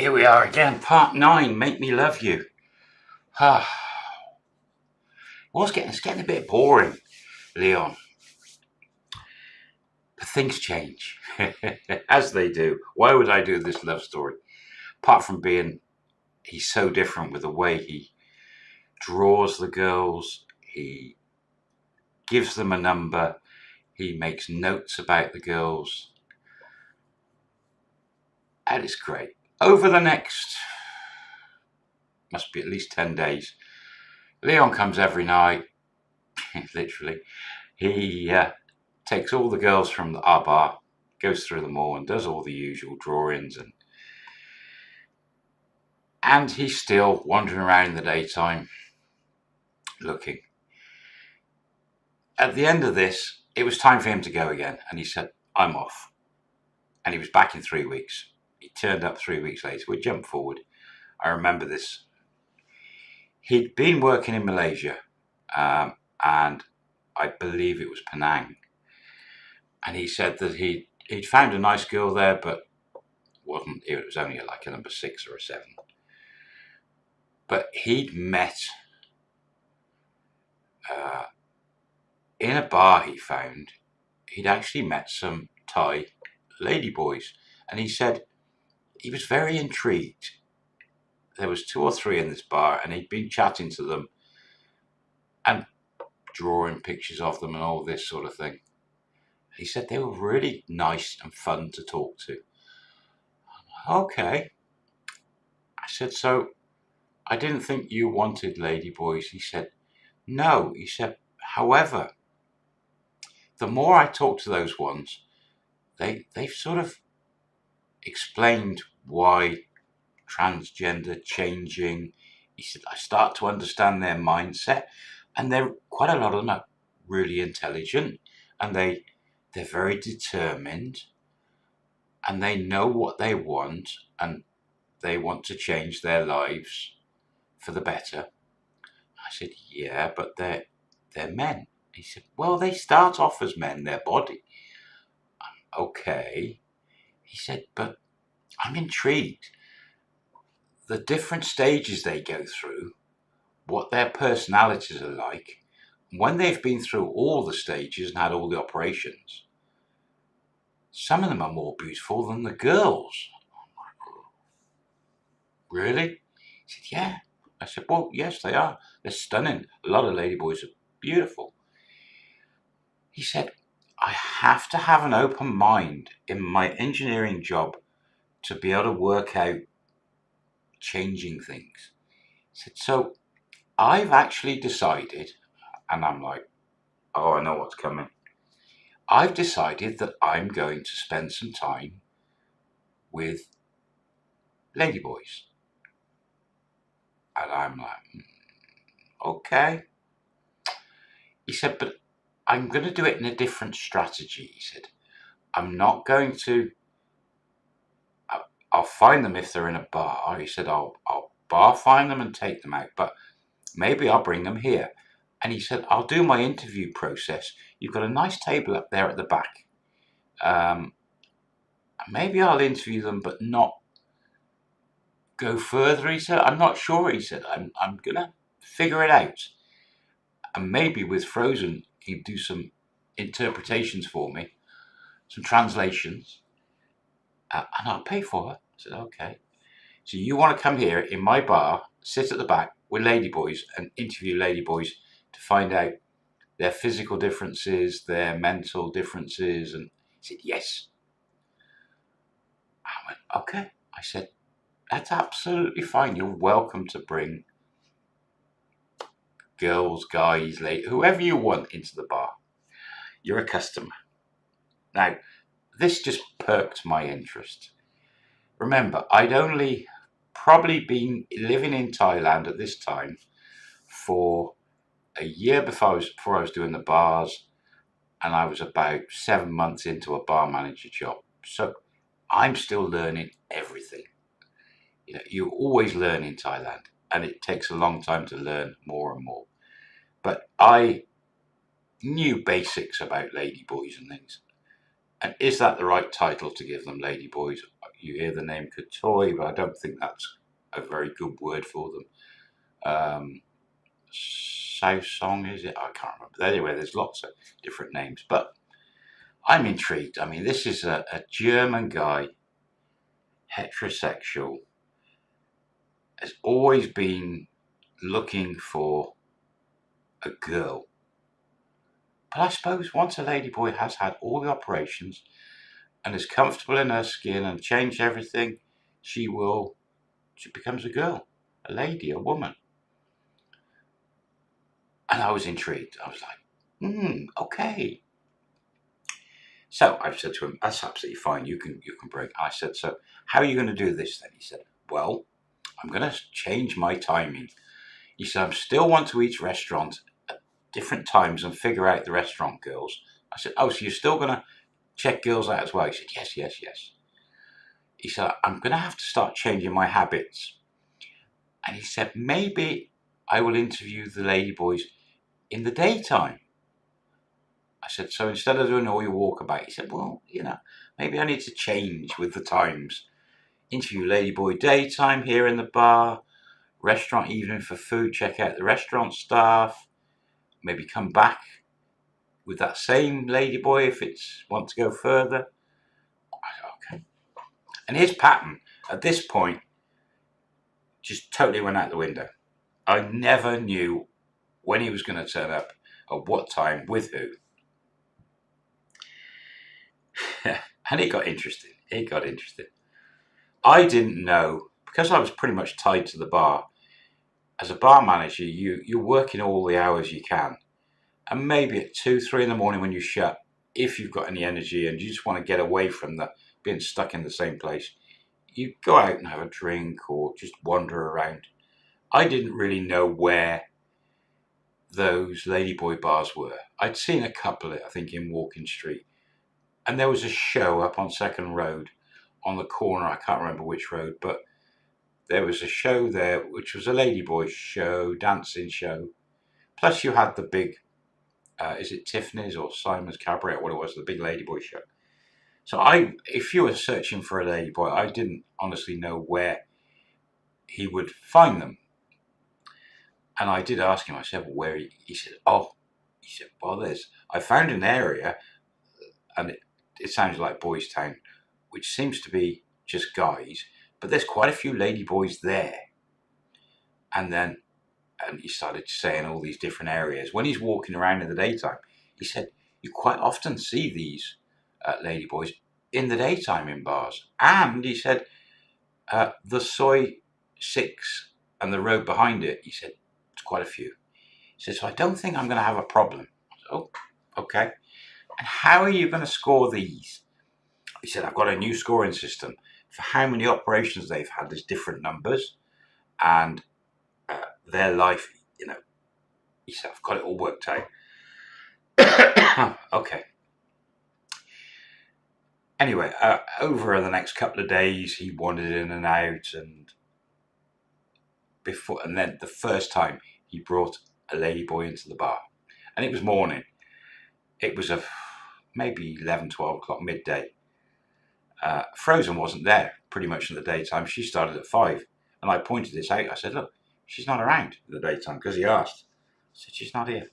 Here we are again, part 9, Make Me Love You. It's getting a bit boring, Leon. But things change, as they do. Why would I do this love story? Apart from he's so different with the way he draws the girls, he gives them a number, he makes notes about the girls. And it's great. Over the next, must be at least 10 days, Leon comes every night, literally. He takes all the girls from our bar, goes through them all and does all the usual drawings, and he's still wandering around in the daytime looking. At the end of this, it was time for him to go again, and he said, I'm off. And he was back in 3 weeks. He turned up 3 weeks later. We jumped forward. I remember this. He'd been working in Malaysia, and I believe it was Penang. And he said that he'd found a nice girl there, but it was only like a number 6 or a 7. But he'd met in a bar he'd actually met some Thai ladyboys. And he said he was very intrigued. There was 2 or 3 in this bar, and he'd been chatting to them and drawing pictures of them and all this sort of thing. He said they were really nice and fun to talk to. Okay. I said, so I didn't think you wanted ladyboys. He said, no. He said, however, the more I talk to those ones, they've sort of explained why transgender changing. He said, I start to understand their mindset, and quite a lot of them are really intelligent, and they're very determined, and they know what they want, and they want to change their lives for the better. I said, yeah, but they're men. He said, well, they start off as men, their body. Okay. He said, but I'm intrigued. The different stages they go through, what their personalities are like, when they've been through all the stages and had all the operations, some of them are more beautiful than the girls. Really? He said, yeah. I said, well, yes, they are. They're stunning. A lot of ladyboys are beautiful. He said, I have to have an open mind in my engineering job to be able to work out changing things. He said, so I've actually decided, and I'm like, oh, I know what's coming. I've decided that I'm going to spend some time with ladyboys. And I'm like, okay. He said, but I'm going to do it in a different strategy. He said, I'm not going to, I'll find them if they're in a bar. He said, I'll bar find them and take them out, but maybe I'll bring them here. And he said, I'll do my interview process. You've got a nice table up there at the back. Maybe I'll interview them, but not go further. He said, I'm not sure. He said, I'm going to figure it out. And maybe with Frozen, he'd do some interpretations for me, some translations, and I'll pay for it. I said, okay. So you want to come here in my bar, sit at the back with ladyboys and interview ladyboys to find out their physical differences, their mental differences? And he said, yes. I went, okay. I said, that's absolutely fine. You're welcome to bring girls, guys, whoever you want into the bar. You're a customer. Now, this just perked my interest. Remember, I'd only probably been living in Thailand at this time for a year before I was doing the bars, and I was about 7 months into a bar manager job. So I'm still learning everything. You know, you always learn in Thailand, and it takes a long time to learn more and more. But I knew basics about ladyboys and things. And is that the right title to give them, ladyboys? You hear the name Katoy, but I don't think that's a very good word for them. South Song, is it? I can't remember. But anyway, there's lots of different names, but I'm intrigued. I mean, this is a German guy, heterosexual, has always been looking for a girl. But I suppose once a ladyboy has had all the operations and is comfortable in her skin and changed everything, she becomes a girl, a lady, a woman. And I was intrigued. I was like, okay. So I said to him, that's absolutely fine. You can break. I said, so how are you going to do this then? He said, well, I'm going to change my timing. He said, I still want to eat restaurant at different times and figure out the restaurant girls. I said, oh, so you're still going to check girls out as well? He said, yes, yes, yes. He said, I'm going to have to start changing my habits. And he said, maybe I will interview the ladyboys in the daytime. I said, so instead of doing all your walkabout, he said, well, maybe I need to change with the times. Interview ladyboy daytime here in the bar, restaurant evening for food, check out the restaurant staff, maybe come back with that same ladyboy if it's want to go further. I said, okay. And his pattern at this point just totally went out the window. I never knew when he was going to turn up, at what time, with who. And it got interesting. I didn't know, because I was pretty much tied to the bar. As a bar manager, you're working all the hours you can. And maybe at 2, 3 in the morning when you shut, if you've got any energy and you just want to get away from being stuck in the same place, you go out and have a drink or just wander around. I didn't really know where those ladyboy bars were. I'd seen a couple, I think, in Walking Street. And there was a show up on Second Road on the corner. I can't remember which road, but there was a show there, which was a ladyboy show, dancing show. Plus you had the big, is it Tiffany's or Simon's Cabaret, what it was, the big ladyboy show. So if you were searching for a ladyboy, I didn't honestly know where he would find them. And I did ask him, I said, well, where he said, well, I found an area, and it sounds like Boys Town, which seems to be just guys, but there's quite a few ladyboys there. And he started saying all these different areas. When he's walking around in the daytime, he said, you quite often see these ladyboys in the daytime in bars. And he said, the Soy 6 and the road behind it, he said, it's quite a few. He said, so I don't think I'm going to have a problem. I said, oh, okay. And how are you going to score these? He said, I've got a new scoring system. For how many operations they've had, there's different numbers. And their life, he said, I've got it all worked out. Okay. Anyway, over the next couple of days, he wandered in and out, and then the first time he brought a ladyboy into the bar, and it was morning. It was maybe 11, 12 o'clock, midday. Frozen wasn't there pretty much in the daytime. She started at 5, and I pointed this out. I said, look, she's not around in the daytime, because he asked. I said, she's not here.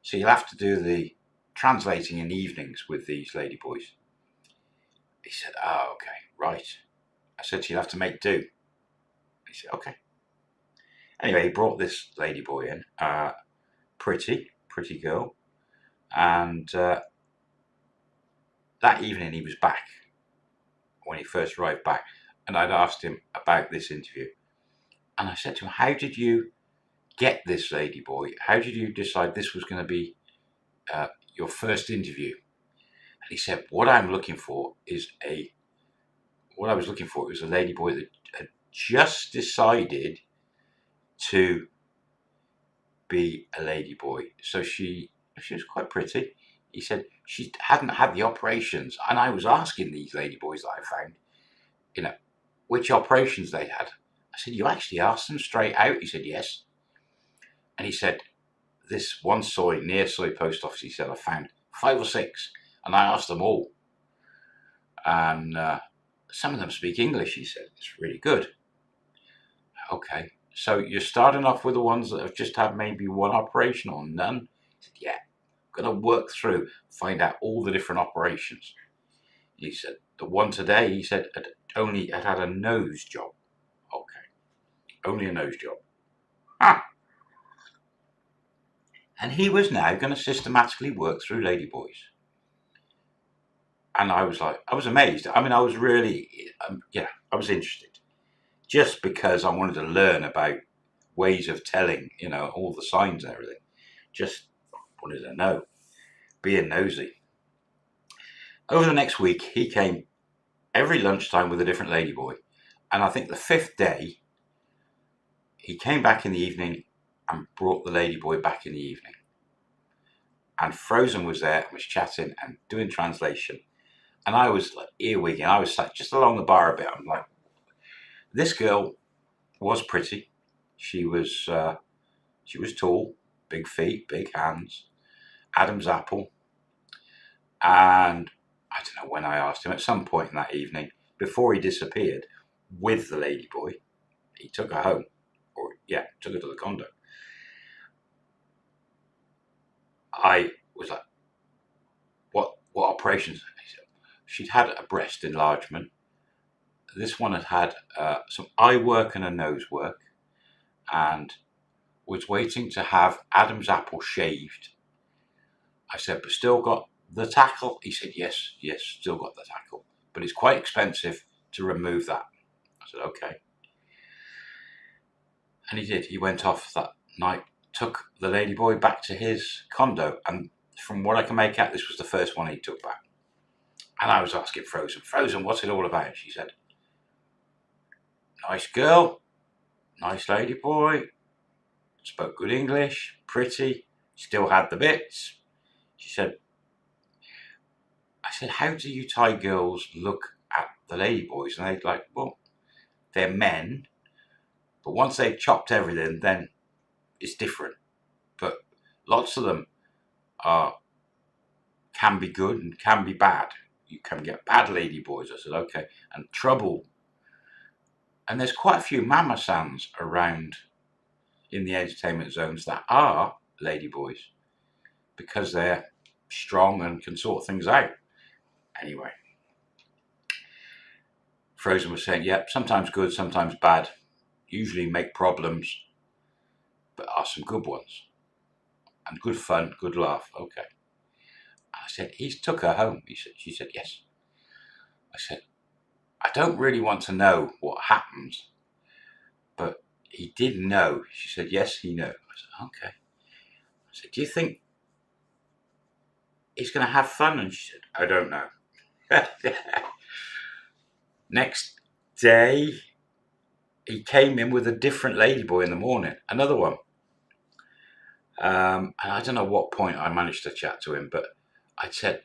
So you'll have to do the translating in evenings with these ladyboys. He said, oh, okay, right. I said, so you'll have to make do. He said, okay. Anyway, he brought this ladyboy in, pretty girl. And that evening he was back, when he first arrived back. And I'd asked him about this interview. And I said to him, how did you get this ladyboy? How did you decide this was going to be your first interview? And he said, what I was looking for was a ladyboy that had just decided to be a ladyboy. So she was quite pretty. He said she hadn't had the operations. And I was asking these ladyboys that I found, which operations they had. I said, you actually asked them straight out? He said, yes. And he said, this one near Soy post office, he said, I found 5 or 6. And I asked them all. and some of them speak English, he said. It's really good. Okay, so you're starting off with the ones that have just had maybe one operation or none? He said, yeah, I'm going to work through, find out all the different operations. He said, the one today, he said, had a nose job. Okay, only a nose job. Ah. And he was now going to systematically work through ladyboys. And I was amazed. I mean, I was really, I was interested. Just because I wanted to learn about ways of telling, all the signs and everything. Just wanted to know, being nosy. Over the next week, he came every lunchtime with a different ladyboy. And I think the 5th day, he came back in the evening and brought the ladyboy back in the evening. And Frozen was there and was chatting and doing translation. And I was like earwigging. I was sat just along the bar a bit. I'm like, this girl was pretty. She was tall, big feet, big hands, Adam's apple. And I don't know when I asked him, at some point in that evening, before he disappeared with the ladyboy, he took her home. Took her to the condo. I was like, what operations? He said, she'd had a breast enlargement. This one had some eye work and a nose work, and was waiting to have Adam's apple shaved. I said, but still got the tackle? He said, yes, still got the tackle, but it's quite expensive to remove that. I said, okay. And he did. He went off that night, took the ladyboy back to his condo, and from what I can make out, this was the first one he took back. And I was asking Frozen, what's it all about? She said, nice girl, nice ladyboy, spoke good English, pretty, still had the bits. She said, I said, how do you Thai girls look at the ladyboys? And they're like, well, they're men, but once they've chopped everything, then it's different. But lots of them can be good and can be bad. You can get bad ladyboys. I said, okay. And trouble. And there's quite a few mama sans around in the entertainment zones that are ladyboys because they're strong and can sort things out. Anyway, Frozen was saying, yeah, sometimes good, sometimes bad. Usually make problems, but are some good ones. And good fun, good laugh. Okay. I said, he's took her home. She said, yes. I said, I don't really want to know what happens, but he did know. She said, yes, he knew. I said, okay. I said, do you think he's going to have fun? And she said, I don't know. Next day, he came in with a different ladyboy in the morning, another one. And I don't know what point I managed to chat to him, but I said,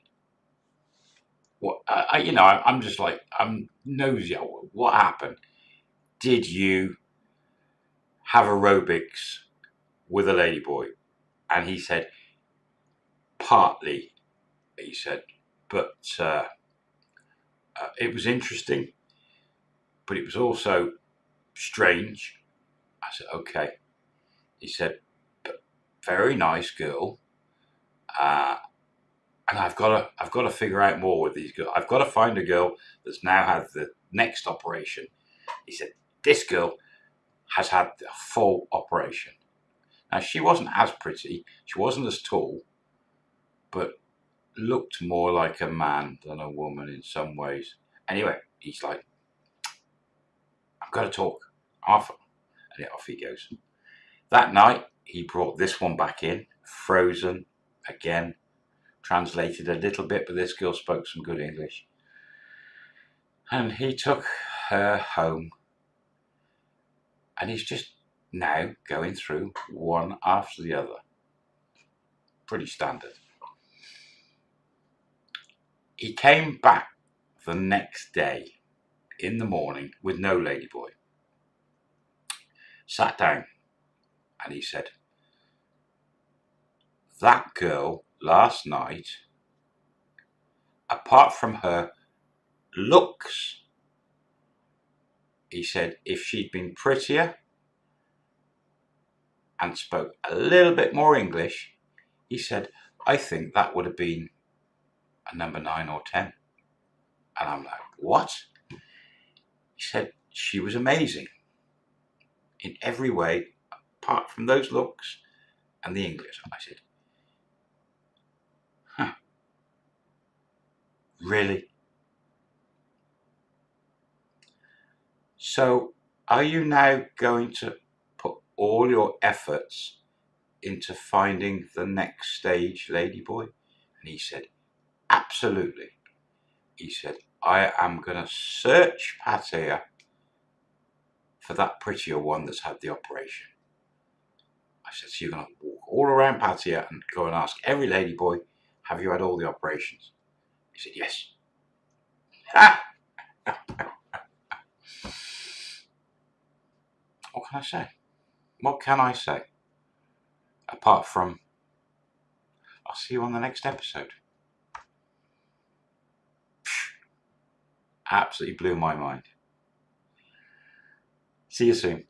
"What? I'm just like, I'm nosy. What happened? Did you have aerobics with a ladyboy?" And he said, partly. He said, but it was interesting, but it was also strange. I said, okay. He said, but very nice girl. And I've got to figure out more with these girls. I've got to find a girl that's now had the next operation. He said, this girl has had a full operation. Now, she wasn't as pretty. She wasn't as tall, but looked more like a man than a woman in some ways. Anyway, he's like, I've got to talk. Off. And off he goes. That night, he brought this one back in, Frozen, again, translated a little bit, but this girl spoke some good English. And he took her home. And he's just now going through one after the other. Pretty standard. He came back the next day in the morning with no ladyboy. Sat down and he said, that girl last night, apart from her looks, he said if she'd been prettier and spoke a little bit more English, he said, I think that would have been a number 9 or 10. And I'm like, what? He said she was amazing in every way, apart from those looks and the English. I said, huh, really? So are you now going to put all your efforts into finding the next stage, ladyboy? And he said, absolutely. He said, I am going to search Pattaya for that prettier one that's had the operation. I said, so you're going to walk all around Pattaya and go and ask every ladyboy, have you had all the operations? He said, yes. What can I say? What can I say? Apart from, I'll see you on the next episode. Absolutely blew my mind. See you soon.